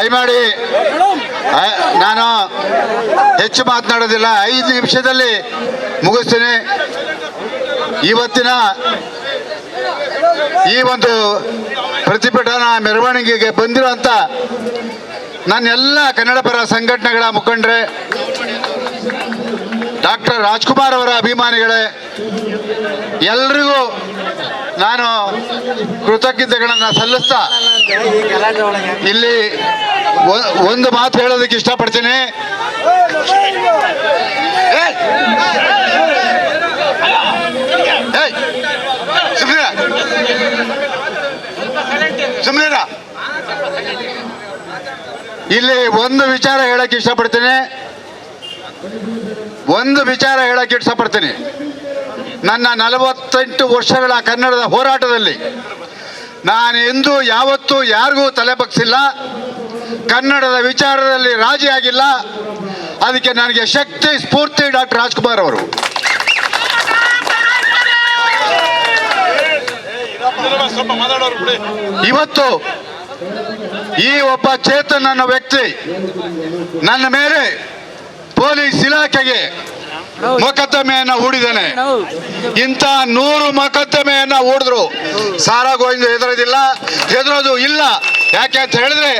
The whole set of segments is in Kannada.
ದಯಮಾಡಿ ನಾನು ಹೆಚ್ಚು ಮಾತನಾಡೋದಿಲ್ಲ, 5 ನಿಮಿಷದಲ್ಲಿ ಮುಗಿಸ್ತೀನಿ. ಇವತ್ತಿನ ಈ ಒಂದು ಪ್ರತಿಭಟನಾ ಮೆರವಣಿಗೆಗೆ ಬಂದಿರುವಂಥ ನನ್ನೆಲ್ಲ ಕನ್ನಡ ಪರ ಸಂಘಟನೆಗಳ ಮುಖಂಡರೇ, ಡಾಕ್ಟರ್ ರಾಜ್ಕುಮಾರ್ ಅವರ ಅಭಿಮಾನಿಗಳೇ, ಎಲ್ರಿಗೂ ನಾನು ಕೃತಜ್ಞತೆಗಳನ್ನು ಸಲ್ಲಿಸ್ತಾ ಇಲ್ಲಿ ಒಂದು ಮಾತು ಹೇಳೋದಕ್ಕೆ ಇಷ್ಟಪಡ್ತೀನಿ. ಸುಮ್ಮನೆ ಇಲ್ಲಿ ಒಂದು ವಿಚಾರ ಹೇಳಕ್ಕೆ ಇಷ್ಟಪಡ್ತೀನಿ. ನನ್ನ 48 ವರ್ಷಗಳ ಕನ್ನಡದ ಹೋರಾಟದಲ್ಲಿ ನಾನು ಎಂದೂ ಯಾವತ್ತೂ ಯಾರಿಗೂ ತಲೆ ಬಗ್ಸಿಲ್ಲ, ಕನ್ನಡದ ವಿಚಾರದಲ್ಲಿ ರಾಜಿ ಆಗಿಲ್ಲ. ಅದಕ್ಕೆ ನನಗೆ ಶಕ್ತಿ ಸ್ಫೂರ್ತಿ ಡಾಕ್ಟರ್ ರಾಜ್ಕುಮಾರ್ ಅವರು. ಇವತ್ತು ಈ ಒಬ್ಬ ಚೇತನ್ ಅನ್ನೋ ವ್ಯಕ್ತಿ ನನ್ನ ಮೇಲೆ ಪೊಲೀಸ್ ಇಲಾಖೆಗೆ ಮೊಕದ್ದಮೆಯನ್ನ ಹೂಡಿದ್ದಾನೆ. ಇಂಥ 100 ಮೊಕದ್ದಮೆಯನ್ನ ಹೂಡಿದ್ರು ಸಾರಾ ಗೋವಿಂದ ಹೆದರೋದು ಇಲ್ಲ. ಯಾಕೆ ಅಂತ ಹೇಳಿದ್ರೆ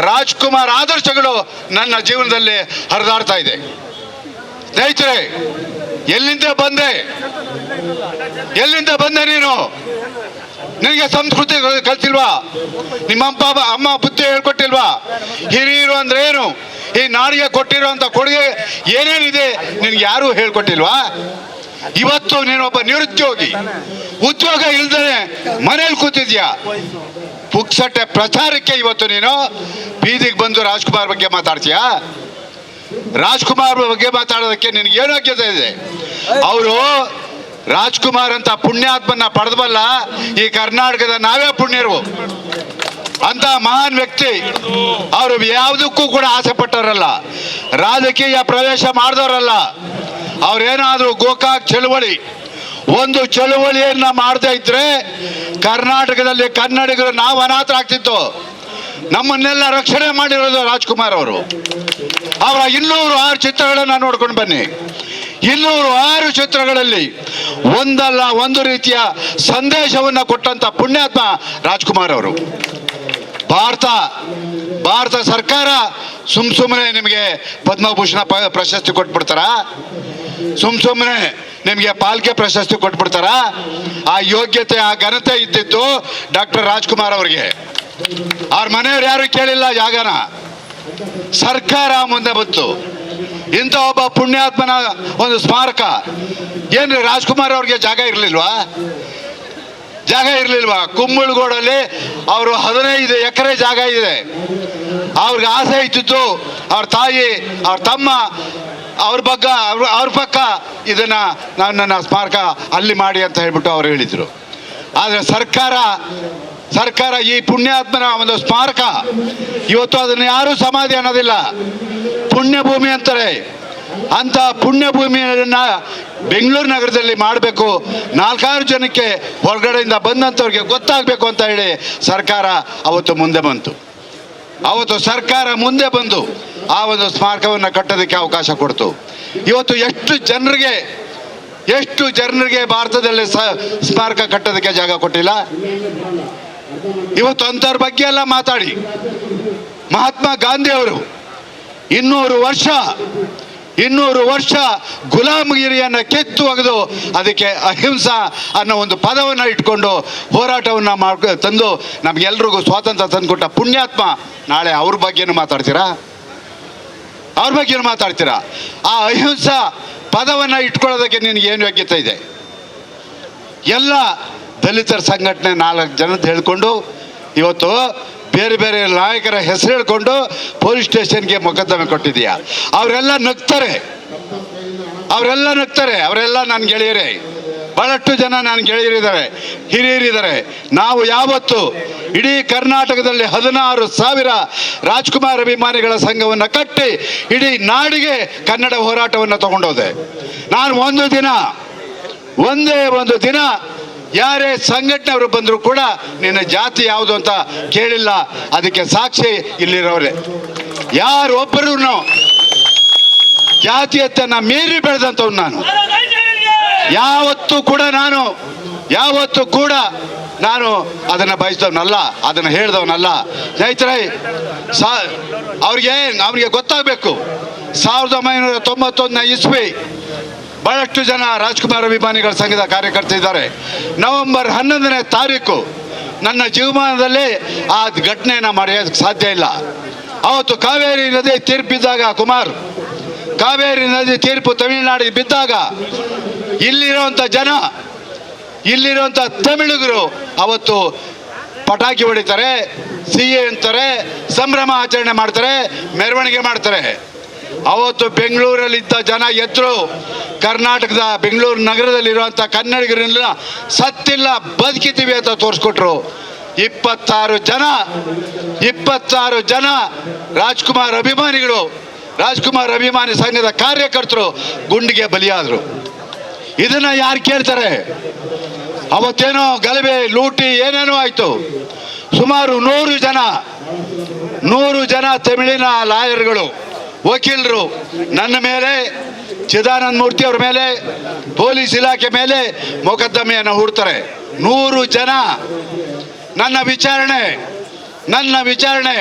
ರಾಜ್ಕುಮಾರ್ ಆದರ್ಶಗಳು ನನ್ನ ಜೀವನದಲ್ಲಿ ಹರಿದಾಡ್ತಾ ಇದೆ. ಸ್ನೇಹಿತರೆ, ಎಲ್ಲಿಂದ ಬಂದೆ ನೀನು? ನಿನಗೆ ಸಂಸ್ಕೃತಿ ಕಲ್ತಿಲ್ವಾ? ನಿಮ್ಮ ಅಮ್ಮ ಬುದ್ಧಿ ಹೇಳ್ಕೊಟ್ಟಿಲ್ವಾ? ಹಿರಿಯರು ಅಂದ್ರೆ ಏನು? ಈ ನಾಡಿಗೆ ಕೊಟ್ಟಿರುವಂತ ಕೊಡುಗೆ ಏನೇನಿದೆ ನಿನ್ಗೆ ಯಾರು ಹೇಳ್ಕೊಟ್ಟಿಲ್ವಾ? ಇವತ್ತು ನೀನೊಬ್ಬ ನಿರುದ್ಯೋಗಿ, ಉದ್ಯೋಗ ಇಲ್ದೇ ಮನೇಲಿ ಕೂತಿದ್ಯಾ. ಪುಕ್ಸಟ್ಟೆ ಪ್ರಚಾರಕ್ಕೆ ಇವತ್ತು ನೀನು ಬೀದಿಗೆ ಬಂದು ರಾಜ್ಕುಮಾರ್ ಬಗ್ಗೆ ಮಾತಾಡ್ತೀಯಾ? ರಾಜ್ಕುಮಾರ್ ಬಗ್ಗೆ ಮಾತಾಡೋದಕ್ಕೆ ನಿನ್ಗೆ ಏನು ಯೋಗ್ಯತೆ ಇದೆ? ಅವರು ರಾಜ್ಕುಮಾರ್ ಅಂತ ಪುಣ್ಯಾತ್ಮನ ಪಡೆದಬಲ್ಲ ಈ ಕರ್ನಾಟಕದ ನಾವೇ ಪುಣ್ಯರು. ಅಂತ ಮಹಾನ್ ವ್ಯಕ್ತಿ ಅವರು ಯಾವುದಕ್ಕೂ ಕೂಡ ಆಸೆ ಪಟ್ಟವರಲ್ಲ, ರಾಜಕೀಯ ಪ್ರವೇಶ ಮಾಡಿದವರಲ್ಲ. ಅವ್ರೇನಾದ್ರೂ ಗೋಕಾಕ್ ಚಳುವಳಿ ಒಂದು ಚಳುವಳಿಯನ್ನ ಮಾಡದೇ ಇದ್ರೆ ಕರ್ನಾಟಕದಲ್ಲಿ ಕನ್ನಡಿಗರು ನಾವು ಅನಾಥರಾಗ್ತಿತ್ತು. ನಮ್ಮನ್ನೆಲ್ಲ ರಕ್ಷಣೆ ಮಾಡಿರೋದು ರಾಜ್ಕುಮಾರ್ ಅವರು. ಅವರ 206 ಚಿತ್ರಗಳನ್ನ ನೋಡ್ಕೊಂಡು ಬನ್ನಿ. 206 ಚಿತ್ರಗಳಲ್ಲಿ ಒಂದಲ್ಲ ಒಂದು ರೀತಿಯ ಸಂದೇಶವನ್ನ ಕೊಟ್ಟಂತ ಪುಣ್ಯಾತ್ಮ ರಾಜ್ಕುಮಾರ್ ಅವರು. ಭಾರತ ಸರ್ಕಾರ ಸುಮ್ಮನೆ ನಿಮಗೆ ಪದ್ಮಭೂಷಣ ಪ್ರಶಸ್ತಿ ಕೊಟ್ಬಿಡ್ತಾರ? ಸುಮ್ಮನೆ ನಿಮಗೆ ಪಾಲ್ಕೆ ಪ್ರಶಸ್ತಿ ಕೊಟ್ಬಿಡ್ತಾರ? ಆ ಯೋಗ್ಯತೆ, ಆ ಘನತೆ ಇದ್ದಿದ್ದು ಡಾಕ್ಟರ್ ರಾಜ್ಕುಮಾರ್ ಅವರಿಗೆ. ಅವ್ರ ಮನೆಯವ್ರು ಯಾರು ಕೇಳಿಲ್ಲ ಜಾಗನ, ಸರ್ಕಾರ ಮುಂದೆ ಬಂತು. ಇಂಥ ಒಬ್ಬ ಪುಣ್ಯಾತ್ಮನ ಒಂದು ಸ್ಮಾರಕ. ಏನ್ರಿ ರಾಜ್ಕುಮಾರ್ ಅವ್ರಿಗೆ ಜಾಗ ಇರಲಿಲ್ವಾ? ಕುಂಬಳಗೋಡಲ್ಲಿ ಅವರು 15 ಎಕರೆ ಜಾಗ ಇದೆ. ಅವ್ರಿಗೆ ಆಸೆ ಇದ್ದಿತ್ತು, ಅವ್ರ ತಾಯಿ, ಅವ್ರ ತಮ್ಮ, ಅವ್ರ ಪಕ್ಕ ಇದನ್ನ ನನ್ನ ಸ್ಮಾರಕ ಅಲ್ಲಿ ಮಾಡಿ ಅಂತ ಹೇಳ್ಬಿಟ್ಟು ಅವ್ರು ಹೇಳಿದ್ರು. ಆದರೆ ಸರ್ಕಾರ ಈ ಪುಣ್ಯಾತ್ಮನ ಒಂದು ಸ್ಮಾರಕ ಇವತ್ತು ಅದನ್ನು ಯಾರೂ ಸಮಾಧಿ ಅನ್ನೋದಿಲ್ಲ, ಪುಣ್ಯಭೂಮಿ ಅಂತಾರೆ. ಅಂತ ಪುಣ್ಯಭೂಮಿಯನ್ನ ಬೆಂಗಳೂರು ನಗರದಲ್ಲಿ ಮಾಡಬೇಕು, 4-6 ಜನಕ್ಕೆ ಹೊರಗಡೆಯಿಂದ ಬಂದಂಥವ್ರಿಗೆ ಗೊತ್ತಾಗಬೇಕು ಅಂತ ಹೇಳಿ ಸರ್ಕಾರ ಅವತ್ತು ಮುಂದೆ ಬಂದು ಆ ಒಂದು ಸ್ಮಾರಕವನ್ನು ಕಟ್ಟೋದಕ್ಕೆ ಅವಕಾಶ ಕೊಡ್ತು. ಇವತ್ತು ಎಷ್ಟು ಜನರಿಗೆ ಭಾರತದಲ್ಲಿ ಸ್ಮಾರಕ ಕಟ್ಟೋದಕ್ಕೆ ಜಾಗ ಕೊಟ್ಟಿಲ್ಲ. ಇವತ್ತು ಅಂಥವ್ರ ಬಗ್ಗೆ ಎಲ್ಲ ಮಾತಾಡಿ ಮಹಾತ್ಮ ಗಾಂಧಿ ಅವರು 200 ವರ್ಷ ಗುಲಾಮಗಿರಿಯನ್ನ ಕಿತ್ತು ಒಗೆದು ಅದಕ್ಕೆ ಅಹಿಂಸಾ ಅನ್ನೋ ಒಂದು ಪದವನ್ನು ಇಟ್ಕೊಂಡು ಹೋರಾಟವನ್ನು ತಂದು ನಮ್ಗೆಲ್ರಿಗೂ ಸ್ವಾತಂತ್ರ್ಯ ತಂದುಕೊಟ್ಟ ಪುಣ್ಯಾತ್ಮ. ನಾಳೆ ಅವ್ರ ಬಗ್ಗೆನೂ ಮಾತಾಡ್ತೀರಾ? ಆ ಅಹಿಂಸಾ ಪದವನ್ನು ಇಟ್ಕೊಳ್ಳೋದಕ್ಕೆ ನಿನಗೆ ಏನು ಯೋಗ್ಯತೆ ಇದೆ? ಎಲ್ಲ ದಲಿತರ ಸಂಘಟನೆ 4 ಜನದ ಹೇಳ್ಕೊಂಡು ಇವತ್ತು ಬೇರೆ ನಾಯಕರ ಹೆಸರು ಹೇಳ್ಕೊಂಡು ಪೊಲೀಸ್ ಸ್ಟೇಷನ್ಗೆ ಮೊಕದ್ದಮೆ ಕೊಟ್ಟಿದೀಯಾ. ಅವರೆಲ್ಲ ನಗ್ತಾರೆ. ಅವರೆಲ್ಲ ನನ್ನ ಗೆಳೆಯರೇ. ಬಹಳಷ್ಟು ಜನ ನನ್ನ ಗೆಳೆಯರಿದ್ದಾರೆ, ಹಿರಿಯರಿದ್ದಾರೆ. ನಾವು ಯಾವತ್ತು ಇಡೀ ಕರ್ನಾಟಕದಲ್ಲಿ 16,000 ರಾಜ್ಕುಮಾರ್ ಅಭಿಮಾನಿಗಳ ಸಂಘವನ್ನು ಕಟ್ಟಿ ಇಡೀ ನಾಡಿಗೆ ಕನ್ನಡ ಹೋರಾಟವನ್ನು ತಗೊಂಡೋದೆ. ನಾನು ಒಂದೇ ಒಂದು ದಿನ ಯಾರೇ ಸಂಘಟನೆಯವರು ಬಂದರೂ ಕೂಡ ನಿನ್ನ ಜಾತಿ ಯಾವುದು ಅಂತ ಕೇಳಿಲ್ಲ. ಅದಕ್ಕೆ ಸಾಕ್ಷಿ ಇಲ್ಲಿರೋರೆ. ಯಾರೊಬ್ಬರೂ ಜಾತೀಯತೆಯನ್ನು ಮೀರಿ ಬೆಳೆದಂಥವ್ನು ನಾನು. ಯಾವತ್ತೂ ಕೂಡ ನಾನು ಅದನ್ನು ಬಯಸಿದವನಲ್ಲ, ಅದನ್ನು ಹೇಳಿದವನಲ್ಲ. ಸ್ನೇಹಿತರೆ, ಅವರಿಗೆ ಗೊತ್ತಾಗಬೇಕು. 1991 ಇಸ್ವಿ ಬಹಳಷ್ಟು ಜನ ರಾಜ್ಕುಮಾರ್ ಅಭಿಮಾನಿಗಳ ಸಂಘದ ಕಾರ್ಯಕರ್ತರಿದ್ದಾರೆ. ನವೆಂಬರ್ 11ನೇ ತಾರೀಕು ನನ್ನ ಜೀವಮಾನದಲ್ಲಿ ಆ ಘಟನೆಯನ್ನು ಮಾಡೋಕ್ಕೆ ಸಾಧ್ಯ ಇಲ್ಲ. ಅವತ್ತು ಕಾವೇರಿ ನದಿ ತೀರ್ಪಿದ್ದಾಗ ಕಾವೇರಿ ನದಿ ತೀರ್ಪು ತಮಿಳುನಾಡಿಗೆ ಬಿದ್ದಾಗ ಇಲ್ಲಿರುವಂಥ ತಮಿಳಿಗರು ಅವತ್ತು ಪಟಾಕಿ ಹೊಡಿತಾರೆ, ಸಿಹಿ ಅಂತಾರೆ, ಸಂಭ್ರಮ ಆಚರಣೆ ಮಾಡ್ತಾರೆ, ಮೆರವಣಿಗೆ ಮಾಡ್ತಾರೆ. ಅವತ್ತು ಬೆಂಗಳೂರಲ್ಲಿದ್ದ ಜನ ಎದ್ರು ಕರ್ನಾಟಕದ ಬೆಂಗಳೂರು ನಗರದಲ್ಲಿರುವಂಥ ಕನ್ನಡಿಗರನ್ನ ಸತ್ತಿಲ್ಲ, ಬದುಕಿದ್ದೀವಿ ಅಂತ ತೋರಿಸ್ಕೊಟ್ರು. 26 ಜನ ರಾಜ್ಕುಮಾರ್ ಅಭಿಮಾನಿ ಸಂಘದ ಕಾರ್ಯಕರ್ತರು ಗುಂಡಿಗೆ ಬಲಿಯಾದರು. ಇದನ್ನ ಯಾರು ಕೇಳ್ತಾರೆ? ಅವತ್ತೇನೋ ಗಲಭೆ, ಲೂಟಿ ಏನೇನೋ ಆಯಿತು. ಸುಮಾರು 100 ಜನ ತಮಿಳಿನ ಲಾಯರ್ಗಳು, ವಕೀಲರು ನನ್ನ ಮೇಲೆ, ಚಿದಾನಂದ ಮೂರ್ತಿ ಅವ್ರ ಮೇಲೆ, ಪೊಲೀಸ್ ಇಲಾಖೆ ಮೇಲೆ ಮೊಕದ್ದಮೆಯನ್ನು ಹೂಡ್ತಾರೆ. 100 ಜನ. ನನ್ನ ವಿಚಾರಣೆ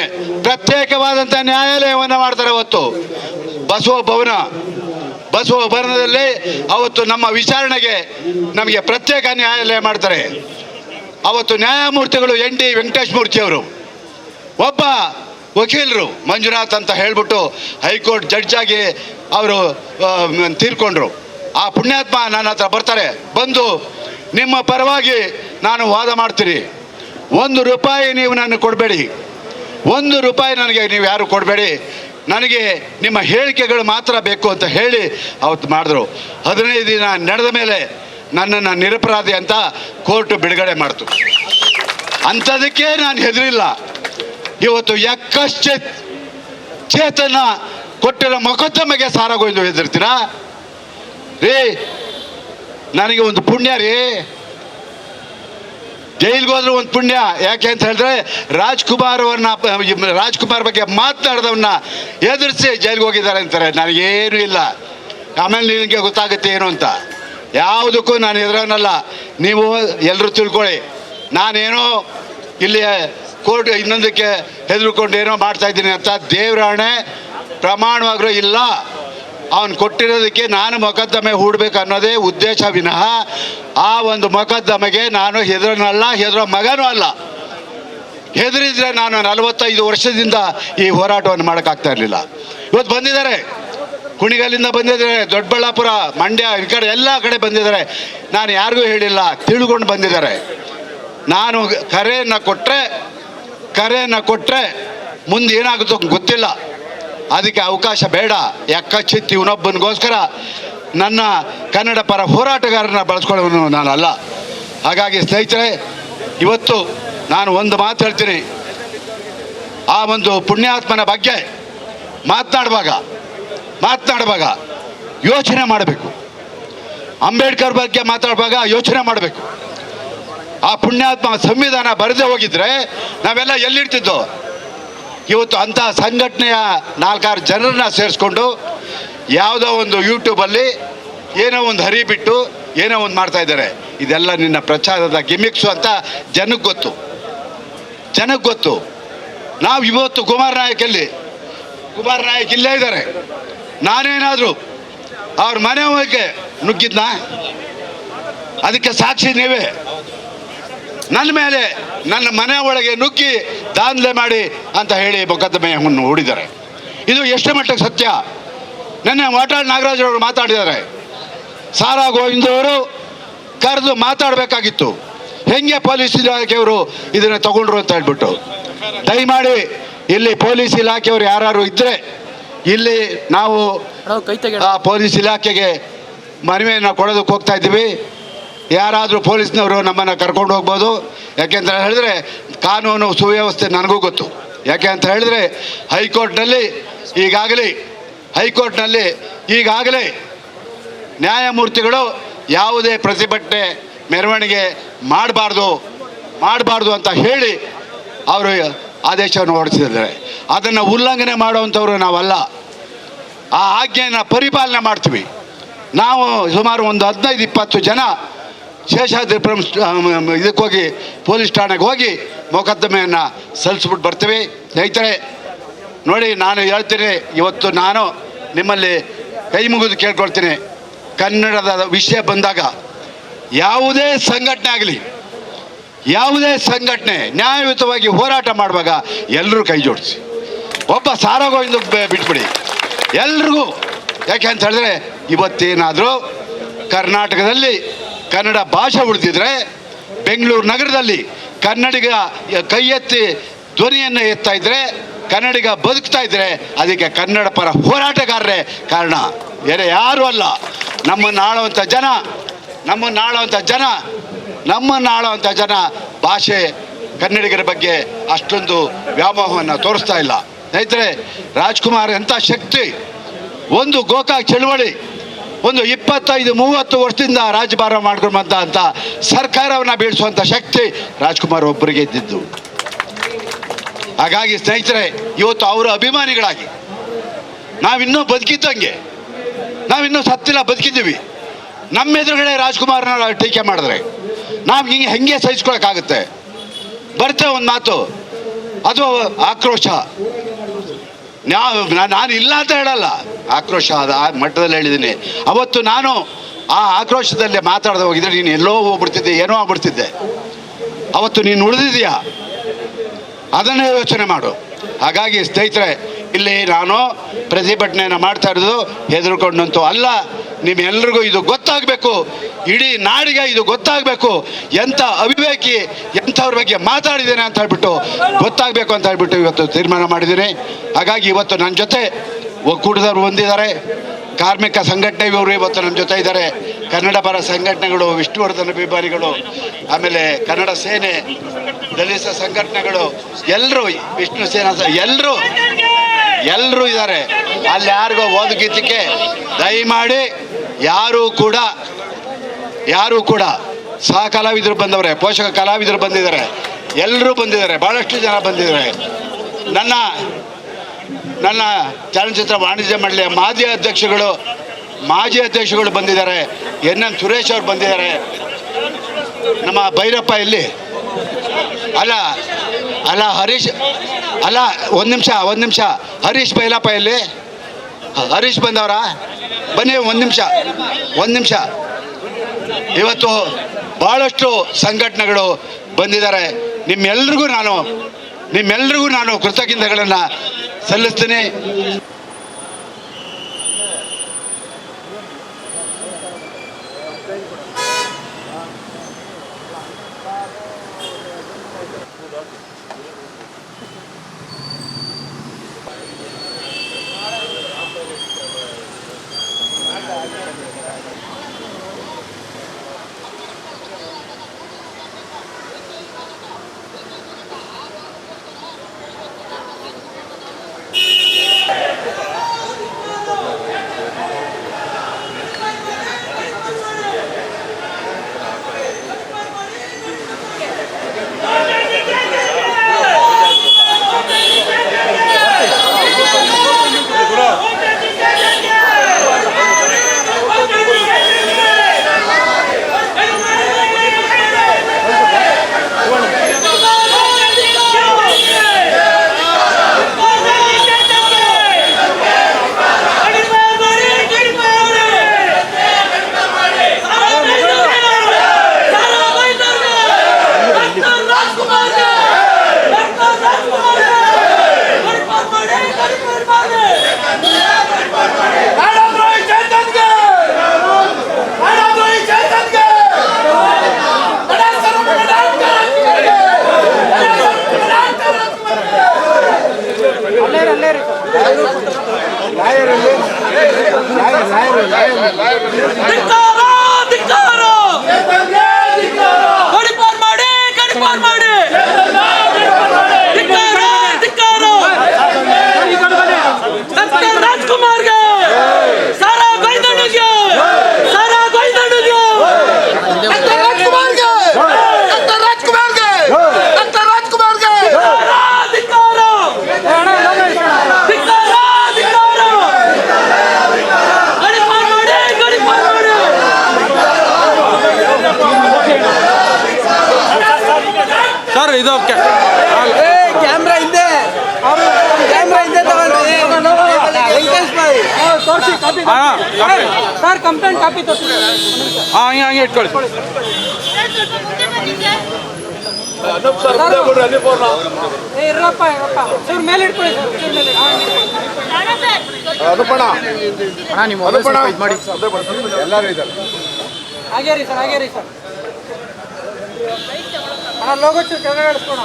ಪ್ರತ್ಯೇಕವಾದಂಥ ನ್ಯಾಯಾಲಯವನ್ನು ಮಾಡ್ತಾರೆ. ಅವತ್ತು ಬಸವ ಭವನದಲ್ಲಿ ಅವತ್ತು ನಮ್ಮ ವಿಚಾರಣೆಗೆ ನಮಗೆ ಪ್ರತ್ಯೇಕ ನ್ಯಾಯಾಲಯ ಮಾಡ್ತಾರೆ. ಅವತ್ತು ನ್ಯಾಯಮೂರ್ತಿಗಳು ND ವೆಂಕಟೇಶ್ ಮೂರ್ತಿ ಅವರು, ಒಬ್ಬ ವಕೀಲರು ಮಂಜುನಾಥ್ ಅಂತ ಹೇಳ್ಬಿಟ್ಟು ಹೈಕೋರ್ಟ್ ಜಡ್ಜಾಗಿ ಅವರು ತೀರ್ಕೊಂಡ್ರು. ಆ ಪುಣ್ಯಾತ್ಮ ನನ್ನ ಹತ್ರ ಬರ್ತಾರೆ. ಬಂದು, ನಿಮ್ಮ ಪರವಾಗಿ ನಾನು ವಾದ ಮಾಡ್ತೀನಿ, ₹1 ನೀವು ನನಗೆ ಕೊಡಬೇಡಿ, ₹1 ನನಗೆ ನೀವು ಯಾರು ಕೊಡಬೇಡಿ, ನನಗೆ ನಿಮ್ಮ ಹೇಳಿಕೆಗಳು ಮಾತ್ರ ಬೇಕು ಅಂತ ಹೇಳಿ ಅವತ್ತು ಮಾಡಿದ್ರು. 15 ದಿನ ನಡೆದ ಮೇಲೆ ನನ್ನನ್ನು ನಿರಪರಾಧಿ ಅಂತ ಕೋರ್ಟ್ ಬಿಡುಗಡೆ ಮಾಡ್ತು. ಅಂಥದಕ್ಕೆ ನಾನು ಹೆದರಿಲ್ಲ. ಇವತ್ತು ಚೇತನ ಕೊಟ್ಟಿರೋ ಮೊಕದ್ದಮೆಗೆ ಸಾರಾಗೋಯ್ದು ಹೆದರ್ತೀರಾ ರೀ? ನನಗೆ ಒಂದು ಪುಣ್ಯ ರೀ, ಜೈಲಿಗೆ ಹೋದ್ರೆ ಒಂದು ಪುಣ್ಯ. ಯಾಕೆ ಅಂತ ಹೇಳಿದ್ರೆ ರಾಜ್ಕುಮಾರ್ ಬಗ್ಗೆ ಮಾತನಾಡಿದವನ್ನ ಎದುರಿಸಿ ಜೈಲಿಗೆ ಹೋಗಿದ್ದಾರೆ ಅಂತಾರೆ. ನನಗೇನು ಇಲ್ಲ. ಆಮೇಲೆ ನಿನಗೆ ಗೊತ್ತಾಗುತ್ತೆ ಏನು ಅಂತ. ಯಾವುದಕ್ಕೂ ನಾನು ಎದುರನಲ್ಲ. ನೀವು ಎಲ್ಲರೂ ತಿಳ್ಕೊಳ್ಳಿ, ನಾನೇನೋ ಇಲ್ಲಿ ಕೋರ್ಟ್ ಇನ್ನೊಂದಕ್ಕೆ ಹೆದರ್ಕೊಂಡು ಏನೋ ಮಾಡ್ತಾ ಇದ್ದೀನಿ ಅಂತ ದೇವರಾಣೆ ಪ್ರಮಾಣವಾಗ್ರೂ ಇಲ್ಲ. ಅವನು ಕೊಟ್ಟಿರೋದಕ್ಕೆ ನಾನು ಮೊಕದ್ದಮೆ ಹೂಡಬೇಕು ಅನ್ನೋದೇ ಉದ್ದೇಶ ವಿನಃ ಆ ಒಂದು ಮೊಕದ್ದಮೆಗೆ ನಾನು ಹೆದರೋ ಮಗನೂ ಅಲ್ಲ. ಹೆದರಿದ್ರೆ ನಾನು 45 ವರ್ಷದಿಂದ ಈ ಹೋರಾಟವನ್ನು ಮಾಡೋಕ್ಕಾಗ್ತಾ ಇರಲಿಲ್ಲ. ಇವತ್ತು ಬಂದಿದ್ದಾರೆ, ಕುಣಿಗಲ್ಲಿಂದ ಬಂದಿದ್ದಾರೆ, ದೊಡ್ಡಬಳ್ಳಾಪುರ, ಮಂಡ್ಯ, ಈ ಕಡೆ ಎಲ್ಲ ಕಡೆ ಬಂದಿದ್ದಾರೆ. ನಾನು ಯಾರಿಗೂ ಹೇಳಿಲ್ಲ, ತಿಳ್ಕೊಂಡು ಬಂದಿದ್ದಾರೆ. ನಾನು ಕರೆಯನ್ನು ಕೊಟ್ಟರೆ ಮುಂದೆ ಏನಾಗುತ್ತೋ ಗೊತ್ತಿಲ್ಲ. ಅದಕ್ಕೆ ಅವಕಾಶ ಬೇಡ. ಯಾಕಚ್ಚಿತ್ತು ಇವನೊಬ್ಬನಿಗೋಸ್ಕರ ನನ್ನ ಕನ್ನಡ ಪರ ಹೋರಾಟಗಾರನ ಬಳಸ್ಕೊಳ್ಳೋನು ನಾನಲ್ಲ. ಹಾಗಾಗಿ ಸ್ನೇಹಿತರೆ, ಇವತ್ತು ನಾನು ಒಂದು ಮಾತು ಹೇಳ್ತೀನಿ. ಆ ಒಂದು ಪುಣ್ಯಾತ್ಮನ ಬಗ್ಗೆ ಮಾತನಾಡುವಾಗ ಯೋಚನೆ ಮಾಡಬೇಕು. ಅಂಬೇಡ್ಕರ್ ಬಗ್ಗೆ ಮಾತಾಡುವಾಗ ಯೋಚನೆ ಮಾಡಬೇಕು. ಆ ಪುಣ್ಯಾತ್ಮ ಸಂವಿಧಾನ ಬರೆದೇ ಹೋಗಿದ್ರೆ ನಾವೆಲ್ಲ ಎಲ್ಲಿರ್ತಿದ್ದೋ? ಇವತ್ತು ಅಂಥ ಸಂಘಟನೆಯ 4-6 ಜನರನ್ನ ಸೇರಿಸ್ಕೊಂಡು ಯಾವುದೋ ಒಂದು ಯೂಟ್ಯೂಬಲ್ಲಿ ಏನೋ ಒಂದು ಹರಿಬಿಟ್ಟು ಏನೋ ಒಂದು ಮಾಡ್ತಾ ಇದ್ದಾರೆ. ಇದೆಲ್ಲ ನಿನ್ನ ಪ್ರಚಾರದ ಗಿಮಿಕ್ಸು ಅಂತ ಜನಕ್ಕೆ ಗೊತ್ತು. ನಾವು ಇವತ್ತು ಕುಮಾರ್ ನಾಯಕ್ ಇಲ್ಲೇ ಇದ್ದಾರೆ. ನಾನೇನಾದರೂ ಅವ್ರ ಮನೆ ಒಳಗೆ ನುಗ್ಗಿದ್ನಾ? ಅದಕ್ಕೆ ಸಾಕ್ಷಿ ನೀವೇ. ನನ್ನ ಮೇಲೆ ನನ್ನ ಮನೆ ಒಳಗೆ ನುಗ್ಗಿ ದಾಂಧಲೆ ಮಾಡಿ ಅಂತ ಹೇಳಿ ಮೊಕದ್ದಮೆಯನ್ನು ಹೂಡಿದ್ದಾರೆ. ಇದು ಎಷ್ಟು ಮಟ್ಟಕ್ಕೆ ಸತ್ಯ? ನೆನ್ನೆ ವಾಟಾಳ್ ನಾಗರಾಜ್ ಅವರು ಮಾತಾಡಿದ್ದಾರೆ. ಸಾರಾ ಗೋವಿಂದವರು ಕರೆದು ಮಾತಾಡಬೇಕಾಗಿತ್ತು. ಹೆಂಗೆ ಪೊಲೀಸ್ ಇಲಾಖೆಯವರು ಇದನ್ನು ತಗೊಂಡ್ರು ಅಂತ ಹೇಳ್ಬಿಟ್ಟು. ದಯಮಾಡಿ ಇಲ್ಲಿ ಪೊಲೀಸ್ ಇಲಾಖೆಯವರು ಯಾರು ಇದ್ದರೆ ಇಲ್ಲಿ ನಾವು ಪೊಲೀಸ್ ಇಲಾಖೆಗೆ ಮನವಿಯನ್ನು ಕೊಡೋದಕ್ಕೆ ಹೋಗ್ತಾ ಇದ್ದೀವಿ. ಯಾರಾದರೂ ಪೊಲೀಸ್ನವರು ನಮ್ಮನ್ನು ಕರ್ಕೊಂಡು ಹೋಗ್ಬೋದು. ಯಾಕೆ ಅಂತ ಹೇಳಿದ್ರೆ ಕಾನೂನು ಸುವ್ಯವಸ್ಥೆ ನನಗೂ ಗೊತ್ತು. ಯಾಕೆ ಅಂತ ಹೇಳಿದ್ರೆ ಹೈಕೋರ್ಟ್ನಲ್ಲಿ ಈಗಾಗಲೇ ನ್ಯಾಯಮೂರ್ತಿಗಳು ಯಾವುದೇ ಪ್ರತಿಭಟನೆ ಮೆರವಣಿಗೆ ಮಾಡಬಾರ್ದು ಅಂತ ಹೇಳಿ ಅವರು ಆದೇಶವನ್ನು ಹೊರಡಿಸಿದ್ದಾರೆ. ಅದನ್ನು ಉಲ್ಲಂಘನೆ ಮಾಡುವಂಥವ್ರು ನಾವಲ್ಲ. ಆ ಆಜ್ಞೆಯನ್ನು ಪರಿಪಾಲನೆ ಮಾಡ್ತೀವಿ. ನಾವು ಸುಮಾರು ಒಂದು 15-20 ಜನ ಶೇಷಾದ್ರಿ ಇದಕ್ಕೆ ಹೋಗಿ ಪೊಲೀಸ್ ಠಾಣೆಗೆ ಹೋಗಿ ಮೊಕದ್ದಮೆಯನ್ನು ಸಲ್ಲಿಸ್ಬಿಟ್ಟು ಬರ್ತೀವಿ. ಸ್ನೇಹಿತರೆ ನೋಡಿ, ನಾನು ಹೇಳ್ತೀನಿ, ಇವತ್ತು ನಾನು ನಿಮ್ಮಲ್ಲಿ ಕೈ ಮುಗಿದು ಕೇಳ್ಕೊಳ್ತೀನಿ, ಕನ್ನಡದ ವಿಷಯ ಬಂದಾಗ ಯಾವುದೇ ಸಂಘಟನೆ ನ್ಯಾಯಯುತವಾಗಿ ಹೋರಾಟ ಮಾಡುವಾಗ ಎಲ್ಲರೂ ಕೈ ಜೋಡಿಸಿ. ಒಬ್ಬ ಸಾರಾಗೋಯಿಂದ ಬಿಟ್ಬಿಡಿ, ಎಲ್ರಿಗೂ. ಯಾಕೆ ಅಂತ ಹೇಳಿದ್ರೆ ಇವತ್ತೇನಾದರೂ ಕರ್ನಾಟಕದಲ್ಲಿ ಕನ್ನಡ ಭಾಷೆ ಉಳಿದಿದ್ರೆ, ಬೆಂಗಳೂರು ನಗರದಲ್ಲಿ ಕನ್ನಡಿಗ ಕೈ ಎತ್ತಿ ಧ್ವನಿಯನ್ನು ಎತ್ತಾ ಇದ್ದರೆ, ಕನ್ನಡಿಗ ಬದುಕ್ತಾ ಇದ್ದರೆ ಅದಕ್ಕೆ ಕನ್ನಡ ಪರ ಹೋರಾಟಗಾರರೇ ಕಾರಣ, ಬೇರೆ ಯಾರೂ ಅಲ್ಲ. ನಮ್ಮನ್ನು ಆಳುವಂಥ ಜನ ಭಾಷೆ ಕನ್ನಡಿಗರ ಬಗ್ಗೆ ಅಷ್ಟೊಂದು ವ್ಯಾಮೋಹವನ್ನು ತೋರಿಸ್ತಾ ಇಲ್ಲ. ಸ್ನೇಹಿತರೆ, ರಾಜ್ಕುಮಾರ್ ಎಂಥ ಶಕ್ತಿ! ಒಂದು ಗೋಕಾಕ್ ಚಳುವಳಿ ಒಂದು 25-30 ವರ್ಷದಿಂದ ರಾಜ್ಯಭಾರ ಮಾಡ್ಕೊಂಡು ಬಂದಂಥ ಸರ್ಕಾರವನ್ನು ಬೀಳಿಸುವಂಥ ಶಕ್ತಿ ರಾಜ್ಕುಮಾರ್ ಒಬ್ಬರಿಗೆ ಇದ್ದಿದ್ದು. ಹಾಗಾಗಿ ಸ್ನೇಹಿತರೆ, ಇವತ್ತು ಅವರ ಅಭಿಮಾನಿಗಳಾಗಿ ನಾವಿನ್ನೂ ಬದುಕಿದ್ದಂಗೆ, ನಾವಿನ್ನೂ ಸತ್ತಿಲ್ಲ, ಬದುಕಿದ್ದೀವಿ. ನಮ್ಮ ಎದುರುಗಡೆ ರಾಜ್ಕುಮಾರ್ನ ಟೀಕೆ ಮಾಡಿದ್ರೆ ನಾವು ಹೆಂಗೆ ಸಹಿಸ್ಕೊಳಕ್ಕಾಗುತ್ತೆ? ಬರ್ತೇವೆ ಒಂದು ಮಾತು, ಅದು ಆಕ್ರೋಶ. ನಾನು ಇಲ್ಲ ಅಂತ ಹೇಳಲ್ಲ, ಆಕ್ರೋಶ ಅದು ಆ ಮಟ್ಟದಲ್ಲಿ ಹೇಳಿದ್ದೀನಿ. ಅವತ್ತು ನಾನು ಆ ಆಕ್ರೋಶದಲ್ಲಿ ಮಾತಾಡದೆ ಹೋಗಿದ್ರೆ ನೀನು ಎಲ್ಲೋ ಹೋಗ್ಬಿಡ್ತಿದ್ದೆ, ಏನೋ ಆಗ್ಬಿಡ್ತಿದ್ದೆ. ಅವತ್ತು ನೀನು ಉಳಿದಿದೆಯಾ, ಅದನ್ನೇ ಯೋಚನೆ ಮಾಡು. ಹಾಗಾಗಿ ಸ್ನೇಹಿತರೆ, ಇಲ್ಲಿ ನಾನು ಪ್ರತಿಭಟನೆಯನ್ನು ಮಾಡ್ತಾ ಇರೋದು ಹೆದರ್ಕೊಂಡಂತೂ ಅಲ್ಲ. ನಿಮ್ಮೆಲ್ಲರಿಗೂ ಇದು ಗೊತ್ತಾಗಬೇಕು, ಇಡೀ ನಾಡಿಗೆ ಇದು ಗೊತ್ತಾಗಬೇಕು, ಎಂಥ ಅವಿವೇಕಿ ಎಂಥವ್ರ ಬಗ್ಗೆ ಮಾತಾಡಿದ್ದೇನೆ ಅಂತ ಹೇಳ್ಬಿಟ್ಟು ಗೊತ್ತಾಗಬೇಕು ಅಂತ ಹೇಳ್ಬಿಟ್ಟು ಇವತ್ತು ತೀರ್ಮಾನ ಮಾಡಿದ್ದೀನಿ. ಹಾಗಾಗಿ ಇವತ್ತು ನನ್ನ ಜೊತೆ ಒಕ್ಕೂಟದವರು ಬಂದಿದ್ದಾರೆ, ಕಾರ್ಮಿಕ ಸಂಘಟನೆಯವರು ಇವತ್ತು ನಮ್ಮ ಜೊತೆ ಇದ್ದಾರೆ, ಕನ್ನಡ ಪರ ಸಂಘಟನೆಗಳು, ವಿಷ್ಣುವರ್ಧನ ಅಭಿಮಾನಿಗಳು, ಆಮೇಲೆ ಕನ್ನಡ ಸೇನೆ, ದಲಿತ ಸಂಘಟನೆಗಳು, ಎಲ್ಲರೂ, ವಿಷ್ಣು ಸೇನಾ, ಎಲ್ಲರೂ ಇದ್ದಾರೆ. ಅಲ್ಲಿ ಯಾರಿಗೋ ಓದಗಿದ್ದಕ್ಕೆ ದಯಮಾಡಿ ಯಾರೂ ಕೂಡ ಸಹ ಕಲಾವಿದರು ಬಂದವರೆ, ಪೋಷಕ ಕಲಾವಿದರು ಬಂದಿದ್ದಾರೆ, ಎಲ್ಲರೂ ಬಂದಿದ್ದಾರೆ, ಭಾಳಷ್ಟು ಜನ ಬಂದಿದ್ದಾರೆ. ನನ್ನ ಚಲನಚಿತ್ರ ವಾಣಿಜ್ಯ ಮಂಡಳಿಯ ಮಾಜಿ ಅಧ್ಯಕ್ಷಗಳು ಬಂದಿದ್ದಾರೆ, NN ಸುರೇಶ್ ಅವರು ಬಂದಿದ್ದಾರೆ, ನಮ್ಮ ಭೈರಪ್ಪ ಇಲ್ಲಿ ಅಲ್ಲ ಹರೀಶ್, ಅಲ್ಲ ಒಂದು ನಿಮಿಷ ಹರೀಶ್ ಬೈಲಪ್ಪ ಇಲ್ಲಿ, ಹರೀಶ್ ಬಂದವರ ಬನ್ನಿ, ಒಂದು ನಿಮಿಷ. ಇವತ್ತು ಭಾಳಷ್ಟು ಸಂಘಟನೆಗಳು ಬಂದಿದ್ದಾರೆ. ನಿಮ್ಮೆಲ್ರಿಗೂ ನಾನು ಕೃತಜ್ಞತೆಗಳನ್ನು ಸಲ್ಲಿಸ್ತೀನಿ. ಸರ್ ಇದು ಕ್ಯಾಮ್ರಾ ಹಿಂದೆ ತಗೊಂಡ್ರಿ ವೆಂಕಟೇಶ್ ಭಾಯ್ ತೋರಿಸಿ ಕಾಪಿ ಸರ್ ಕಂಪ್ಲೇಂಟ್ ಕಾಪಿ ತೋರಿಸಿ ಹಂಗೆ ಇಟ್ಕೊಳ್ಳಿ ಇರಪ್ಪ ಸರ್ ಮೇಲೆ ಇಟ್ಕೊಳ್ಳಿ ಎಲ್ಲರೂ ಇದ್ದಾರೆ. ಹಾಗೆ ರೀ ಸರ್ ಅಣ್ಣ ಲೋಗೋ ಚೂರು ಕೆಳಗಡೆ ಇಳಿಸ್ಕೊಣ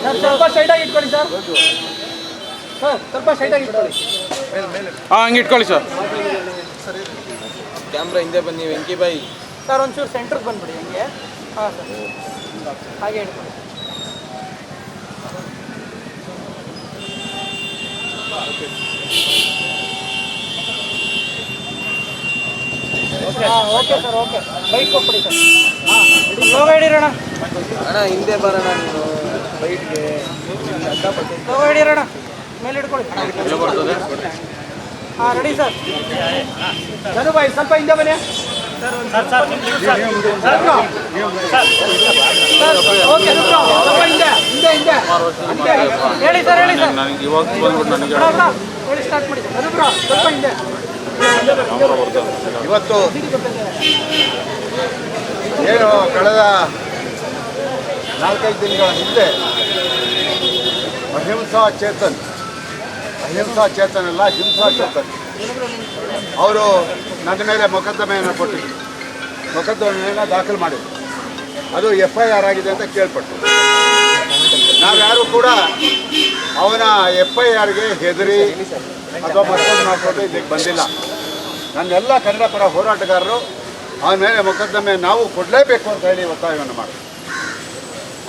ಸರ್ ಸ್ವಲ್ಪ ಸ್ಟ್ರೈಟಾಗಿ ಇಟ್ಕೊಳ್ಳಿ ಸರ್ ಸ್ವಲ್ಪ ಸ್ಟ್ರೈಟಾಗಿ ಇಟ್ಕೊಳ್ಳಿ ಹಂಗೆ ಇಟ್ಕೊಳ್ಳಿ ಸರ್. ಕ್ಯಾಮ್ರಾ ಹಿಂದೆ ಬನ್ನಿ ವೆಂಕಿ ಬಾಯ್ ಸರ್ ಒಂಚೂರು ಸೆಂಟ್ರಿಗೆ ಬಂದ್ಬಿಡಿ ಹಂಗೆ ಹಾಂ ಸರ್ ಹಾಗೆ ಇಟ್ಕೊಳ್ಳಿ ಹಾಂ ಓಕೆ ಸರ್ ಓಕೆ ಬೈಕ್ ಕೊಟ್ಬಿಡಿ ಸರ್ ಹಾಂ ಲೋಗೋ ಹಿಡೀರಣ್ಣ ಅಣ್ಣ ಹಿಂದೆ ಬರೋಣ ನೀನು ಬೈಟ್ಗೆ ಲೋಗೋ ಹಿಡೀರಣ್ಣ ಮೇಲೆ ಇಟ್ಕೊಳ್ಳಿ ಹಾಂ ರೆಡಿ ಸರ್ ಧನು ಬಾಯ್ ಸ್ವಲ್ಪ ಹಿಂದೆ ಬನ್ನಿ ಓಕೆ ಸ್ವಲ್ಪ ಹಿಂದೆ ಹೇಳಿ ಸರ್ ಹೇಳಿ ಸ್ಟಾರ್ಟ್ ಮಾಡಿ ಸರ್ ಸ್ವಲ್ಪ ಹಿಂದೆ ಇವತ್ತು ಏನು ಕಳೆದ 4-5 ದಿನಗಳ ಹಿಂದೆ ಅಹಿಂಸಾ ಚೇತನ್ ಅಲ್ಲ ಹಿಂಸಾ ಚೇತನ್ ಅವರು ನನ್ನ ಮೇಲೆ ಮೊಕದ್ದಮೆಯನ್ನು ಕೊಟ್ಟಿದ್ರು, ಮೊಕದ್ದಮೆಯನ್ನು ದಾಖಲು ಮಾಡಿದ್ರು. ಅದು FIR ಆಗಿದೆ ಅಂತ ಕೇಳ್ಪಟ್ಟು ನಾವ್ಯಾರೂ ಕೂಡ ಅವನ FIRಗೆ ಹೆದರಿ ಅಥವಾ ಮತ್ತೊಂದು ಮಾಡ್ಕೊಂಡು ಇದಕ್ಕೆ ಬಂದಿಲ್ಲ. ನನ್ನೆಲ್ಲ ಕನ್ನಡ ಪರ ಹೋರಾಟಗಾರರು ಅವನ ಮೇಲೆ ಮೊಕದ್ದಮೆ ನಾವು ಕೊಡಲೇಬೇಕು ಅಂತ ಹೇಳಿ ಒತ್ತಾಯವನ್ನು ಮಾಡಿದ್ರು.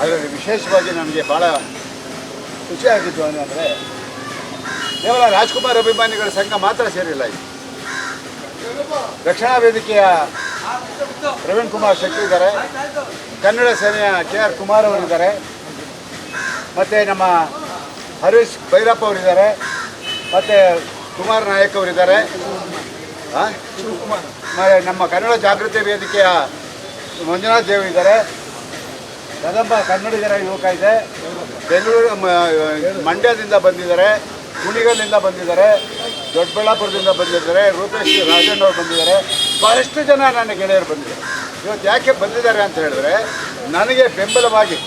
ಅದರಲ್ಲಿ ವಿಶೇಷವಾಗಿ ನನಗೆ ಭಾಳ ಖುಷಿಯಾಗಿದ್ದು ಅಂದರೆ ಕೇವಲ ರಾಜ್ಕುಮಾರ್ ಅಭಿಮಾನಿಗಳ ಸಂಘ ಮಾತ್ರ ಸೇರಿಲ್ಲ. ಇದು ರಕ್ಷಣಾ ವೇದಿಕೆಯ ಪ್ರವೀಣ್ ಕುಮಾರ್ ಶೆಟ್ಟಿ ಇದ್ದಾರೆ, ಕನ್ನಡ ಸೇನೆಯ KR ಕುಮಾರ್ ಅವರಿದ್ದಾರೆ, ಮತ್ತು ನಮ್ಮ ಹರೀಶ್ ಭೈರಪ್ಪ ಅವರಿದ್ದಾರೆ, ಮತ್ತು ಕುಮಾರ್ ನಾಯಕ್ ಅವರಿದ್ದಾರೆ, ನಮ್ಮ ಕನ್ನಡ ಜಾಗೃತಿ ವೇದಿಕೆಯ ಮಂಜುನಾಥ್ ದೇವ್ ಇದ್ದಾರೆ, ಕದಂಬ ಕನ್ನಡಿಗರ ಯುವಕ ಇದೆ, ಬೆಂಗಳೂರು ಮಂಡ್ಯದಿಂದ ಬಂದಿದ್ದಾರೆ, ಕುಣಿಗಲ್ಲಿಂದ ಬಂದಿದ್ದಾರೆ, ದೊಡ್ಡಬಳ್ಳಾಪುರದಿಂದ ಬಂದಿದ್ದಾರೆ, ರೂಪೇಶ್ ರಾಜಣ್ಣ ಅವರು ಬಂದಿದ್ದಾರೆ, ಭಾಳಷ್ಟು ಜನ ನನ್ನ ಗೆಳೆಯರು ಬಂದಿದ್ದಾರೆ. ಇವತ್ತು ಯಾಕೆ ಬಂದಿದ್ದಾರೆ ಅಂತ ಹೇಳಿದ್ರೆ ನನಗೆ ಬೆಂಬಲವಾಗಿ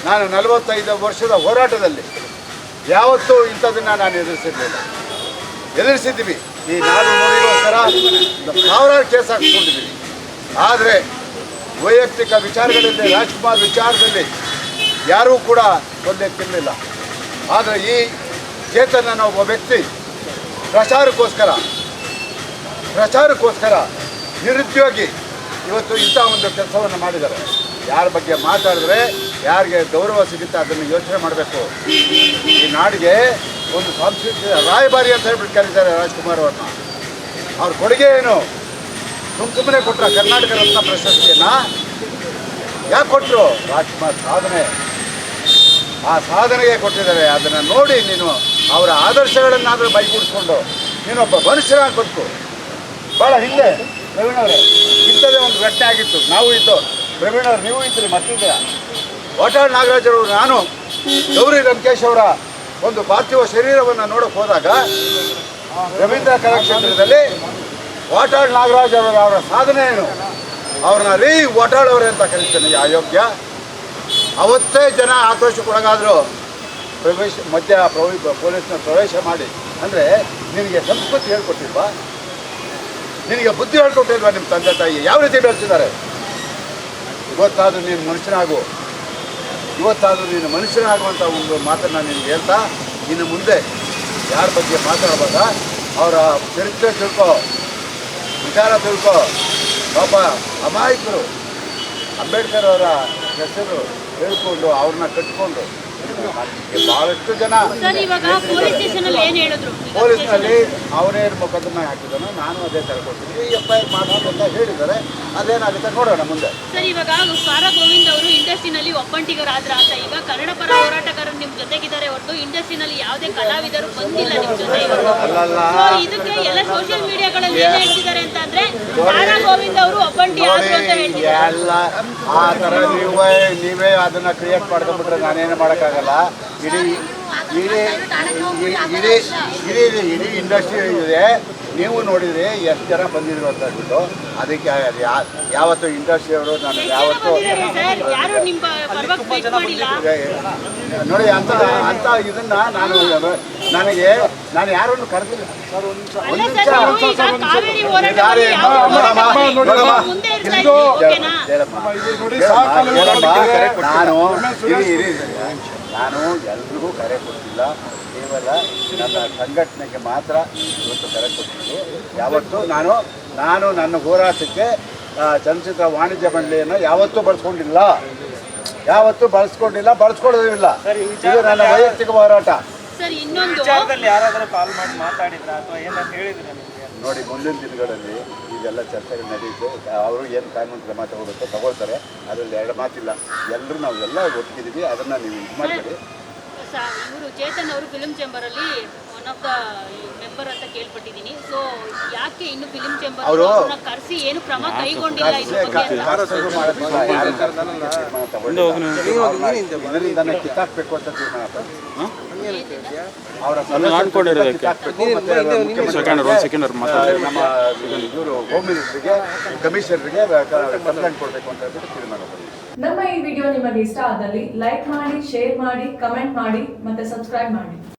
ನಾನು 45 ವರ್ಷದ ಹೋರಾಟದಲ್ಲಿ ಯಾವತ್ತೂ ಇಂಥದನ್ನು ನಾನು ಎದುರಿಸಿದ್ದೀವಿ. ಈ ನಾಡು ನುಡಿಗೋಸ್ಕರ ಸಾವಿರಾರು ಕೇಸ್ ಹಾಕ್ಸ್ಕೊಂಡಿದ್ದೀವಿ. ಆದರೆ ವೈಯಕ್ತಿಕ ವಿಚಾರಗಳಲ್ಲಿ ರಾಜ್ಕುಮಾರ್ ವಿಚಾರದಲ್ಲಿ ಯಾರೂ ಕೂಡ ಒಂದೆತ್ತಿರಲಿಲ್ಲ. ಆದರೆ ಈ ಚೇತನ ಒಬ್ಬ ವ್ಯಕ್ತಿ ಪ್ರಚಾರಕ್ಕೋಸ್ಕರ ನಿರುದ್ಯೋಗಿ ಇವತ್ತು ಇಂಥ ಒಂದು ಕೆಲಸವನ್ನು ಮಾಡಿದ್ದಾರೆ. ಯಾರ ಬಗ್ಗೆ ಮಾತಾಡಿದ್ರೆ ಯಾರಿಗೆ ಗೌರವ ಸಿಗುತ್ತೆ ಅದನ್ನು ಯೋಚನೆ ಮಾಡಬೇಕು. ಈ ನಾಡಿಗೆ ಒಂದು ಸಾಂಸ್ಕೃತಿಕ ರಾಯಭಾರಿ ಅಂತ ಹೇಳ್ಬಿಟ್ಟು ಕರೀತಾರೆ ರಾಜ್ಕುಮಾರ್ ಅವ್ರನ್ನ. ಅವ್ರ ಕೊಡುಗೆ ಏನು? ಸುಮ್ಮನೆ ಕೊಟ್ಟರ ಕರ್ನಾಟಕ ರತ್ನ ಪ್ರಶಸ್ತಿಯನ್ನು ಯಾಕೆ ಕೊಟ್ಟರು? ರಾಜ್ಕುಮಾರ್ ಸಾಧನೆ, ಆ ಸಾಧನೆಗೆ ಕೊಟ್ಟಿದ್ದಾರೆ. ಅದನ್ನು ನೋಡಿ ನೀನು ಅವರ ಆದರ್ಶಗಳನ್ನಾದರೂ ಬೈಗೂಡಿಸ್ಕೊಂಡು ನೀನೊಬ್ಬ ಮನುಷ್ಯನಾಗಿ ಬದುಕು. ಭಾಳ ಹಿಂದೆ ಪ್ರವೀಣ್ ಅವರೇ ಇಂಥದ್ದೇ ಒಂದು ಘಟನೆ ಆಗಿತ್ತು. ನಾವು ಇದ್ದು, ಪ್ರವೀಣ್ ಅವರು ನೀವು ಇದ್ರಿ, ಮತ್ತಿದ್ದೀರ. ವಾಟಾಳ್ ನಾಗರಾಜರು ನಾನು ಗೌರಿ ಲಂಕೇಶ್ ಅವರ ಒಂದು ಪಾರ್ಥಿವ ಶರೀರವನ್ನು ನೋಡೋಕೆ ಹೋದಾಗ ರವೀಂದ್ರ ಕಲಾಕ್ಷೇತ್ರದಲ್ಲಿ ವಾಟಾಳ್ ನಾಗರಾಜ್ ಅವರ ಸಾಧನೆ ಏನು, ಅವ್ರನ್ನ ವಾಟಾಳ್ ಅವರೇ ಅಂತ ಕರೀತೇನೆ. ಅಯೋಗ್ಯ. ಅವತ್ತೇ ಜನ ಆಕ್ರೋಶಕ್ಕೊಳಗಾದರು. ಮಧ್ಯ ಪೊಲೀಸ್ನ ಪ್ರವೇಶ ಮಾಡಿ ಅಂದರೆ ನಿನಗೆ ಸಂಸ್ಕೃತಿ ಹೇಳ್ಕೊಟ್ಟಿಲ್ವಾ? ನಿನಗೆ ಬುದ್ಧಿ ಹೇಳ್ಕೊಟ್ಟಿಲ್ವಾ? ನಿಮ್ಮ ತಂದೆ ತಾಯಿ ಯಾವ ರೀತಿ ಬೆಳೆಸಿದ್ದಾರೆ? ಇವತ್ತಾದರೂ ನೀನು ಮನುಷ್ಯನಾಗುವಂಥ ಒಂದು ಮಾತನ್ನು ನಿನಗೆ ಹೇಳ್ತಾ ಇನ್ನು ಮುಂದೆ ಯಾರ ಬಗ್ಗೆ ಮಾತಾಡುವಾಗ ಅವರ ಚರಿತ್ರೆ ತಿಳ್ಕೊ, ವಿಚಾರ ತಿಳ್ಕೊ. ಪಾಪ ಅಮಾಯಕರು ಅಂಬೇಡ್ಕರ್ ಅವರ ಹೆಸರು ಹೇಳ್ಕೊಂಡು ಅವ್ರನ್ನ ಕಟ್ಕೊಂಡು ಬಹಳಷ್ಟು ಜನ ಸರ್ ಇವಾಗ ಪೊಲೀಸ್ ಸ್ಟೇಷನ್ ಅಲ್ಲಿ ಏನ್ ಹೇಳಿದ್ರು ಪೊಲೀಸ್ನಲ್ಲಿ ಅವರೇ ಮೊಕದ್ದಮೆ ಹಾಕಿದನು, ನಾನು ಅದೇ ಥರ ಕೊಡ್ತೀನಿ, FIR ಮಾಡೋದು ಅಂತ ಹೇಳಿದ್ದಾರೆ. ಅದೇನಾಗುತ್ತೆ ನೋಡೋಣ ಮುಂದೆ. ಸರ್ ಇವಾಗ ಸಾರ ಗೋವಿಂದ್ ಅವರು ಇಂಡಸ್ಟ್ರಿನಲ್ಲಿ ಒಬ್ಬಂಟಿಗರಾದ್ರ ಅಂತ ಈಗ ಕನ್ನಡ ಪರ ಹೋರಾಟಗಾರರು ನಿಮ್ ಜೊತೆಗಿದ್ದಾರೆ ಹೊರತು ಇಂಡಸ್ಟ್ರಿನಲ್ಲಿ ಯಾವುದೇ ಕಲಾವಿದರು ಬಂದಿಲ್ಲ ನಿಮ್ ಜೊತೆ ಇವತ್ತು. So, ಇದಕ್ಕೆ ಎಲ್ಲ ಸೋಷಿಯಲ್ ಮೀಡಿಯಾಗಳಲ್ಲಿ ಏನ್ ಹೇಳ್ತಿದ್ದಾರೆ ಅಂತಂದ್ರೆ ಸಾರಾ ಗೋವಿಂದ್ ಅವರು ಒಬ್ಬಂಟಿ ಆದ್ರು ಅಂತ ಹೇಳ್ತಿದ್ದಾರೆ. ಎಲ್ಲ ಆ ಥರ ನೀವೇ ಅದನ್ನು ಕ್ರಿಯೇಟ್ ಮಾಡ್ಕೊಂಡ್ಬಿಟ್ರೆ ನಾನೇನು ಮಾಡೋಕ್ಕಾಗಲ್ಲ. ಇಡೀ ಇಡೀ ಇಡೀ ಇಡೀ ಇಡೀ ಇಂಡಸ್ಟ್ರಿ ಇದೆ. ನೀವು ನೋಡಿದ್ರಿ ಎಷ್ಟು ಜನ ಬಂದಿದ್ರು ಅಂತ ಹೇಳ್ಬಿಟ್ಟು. ಅದಕ್ಕೆ ಯಾವತ್ತು ಇಂಡಸ್ಟ್ರಿಯವರು ನಾನು ಯಾವತ್ತು ಸರ್ ಯಾರು ನಿಮ್ಮ ಪರವಾಗಿ ಫೈಟ್ ಮಾಡಿಲ್ಲ ನೋಡಿ ಅಂತ ಇದನ್ನ ನಾನು ಯಾರನ್ನು ಕರೆದಿಲ್ಲ. ಸರ್ ಅಲ್ಲ ಸರ್ ನೀವು ಈಗ ಕಾವೇರಿ ಹೋರಾಟದಲ್ಲಿ ಯಾವ ಮುಂದೆ ಇರ್ತಾ ಇದ್ದೀವಿ ಓಕೆನಾ? ನಾನು ಎಲ್ರಿಗೂ ಕರೆ ಕೊಡ್ತಿಲ್ಲ, ಕೇವಲ ನನ್ನ ಸಂಘಟನೆಗೆ ಮಾತ್ರ ಇವತ್ತು ಕರೆ ಕೊಡ್ತೀನಿ. ಯಾವತ್ತೂ ನಾನು ನನ್ನ ಹೋರಾಟಕ್ಕೆ ಚಲನಚಿತ್ರ ವಾಣಿಜ್ಯ ಮಂಡಳಿಯನ್ನು ಯಾವತ್ತೂ ಬಳಸ್ಕೊಂಡಿಲ್ಲ, ಬಳಸ್ಕೊಳ್ಳೋದು ಇಲ್ಲ. ಇದು ನನ್ನ ವೈಯಕ್ತಿಕ ಹೋರಾಟ. ಸರ್ ಇನ್ನೊಂದು ಯಾರಾದರೂ ಕಾಲ್ ಮಾಡಿ ಮಾತಾಡಿದ್ರ ಅಥವಾ ಏನಾದ್ರು ಹೇಳಿದ್ರೆ ನೋಡಿ, ಮುಂದಿನ ದಿನಗಳಲ್ಲಿ ಇದೆಲ್ಲ ಚರ್ಚೆಗಳು ನಡೆಯುತ್ತೆ. ಅವರು ಏನು ಕಾನೂನು ಕ್ರಮ ತಗೊಳ್ತಾರೆ, ಅದರಲ್ಲಿ ಎರಡು ಮಾತಿಲ್ಲ. ನಾವೆಲ್ಲ ಒಟ್ಟಿದ್ದೀವಿ, ಅದನ್ನು ನೀವು ಇದು ಮಾಡ್ತೀರಿ. ಇವರು ಚೇತನ್ ಅವರು ಫಿಲ್ಮ್ ಚೇಂಬರ್ ಅಲ್ಲಿ ಒನ್ ಆಫ್ ದ ಮೆಂಬರ್ ಅಂತ ಕೇಳ್ಪಟ್ಟಿದ್ದೀನಿ. ಸೊ ಯಾಕೆ ಇನ್ನು ಫಿಲ್ಮ್ ಚೇಂಬರ್ ಅವ್ರನ್ನ ಕರೆಸಿ ಏನು ಕ್ರಮ ಕೈಗೊಂಡಿಲ್ಲ ಇದ್ರ ಬಗ್ಗೆ ಇದರಿಂದಾನೆ ಕಿತ್ತಾಕ್ಬೇಕು ಅಂತ ತೀರ್ಮಾನ ಅವರ ಇವರು ಹೋಮ್ ಮಿನಿಸ್ಟ್ರಿಗೆ, ಕಮಿಷನರ್ಗೆ ಕಂಪ್ಲೇಂಟ್ ಕೊಡಬೇಕು ಅಂತ ಹೇಳ್ಬಿಟ್ಟು ತೀರ್ಮಾನ ಮಾಡಿದ್ರು. ನಮ್ಮ ಈ ವಿಡಿಯೋ ನಿಮಗೆ ಇಷ್ಟ ಆದಲ್ಲಿ ಲೈಕ್ ಮಾಡಿ, ಶೇರ್ ಮಾಡಿ, ಕಮೆಂಟ್ ಮಾಡಿ ಮತ್ತೆ ಸಬ್ಸ್ಕ್ರೈಬ್ ಮಾಡಿ.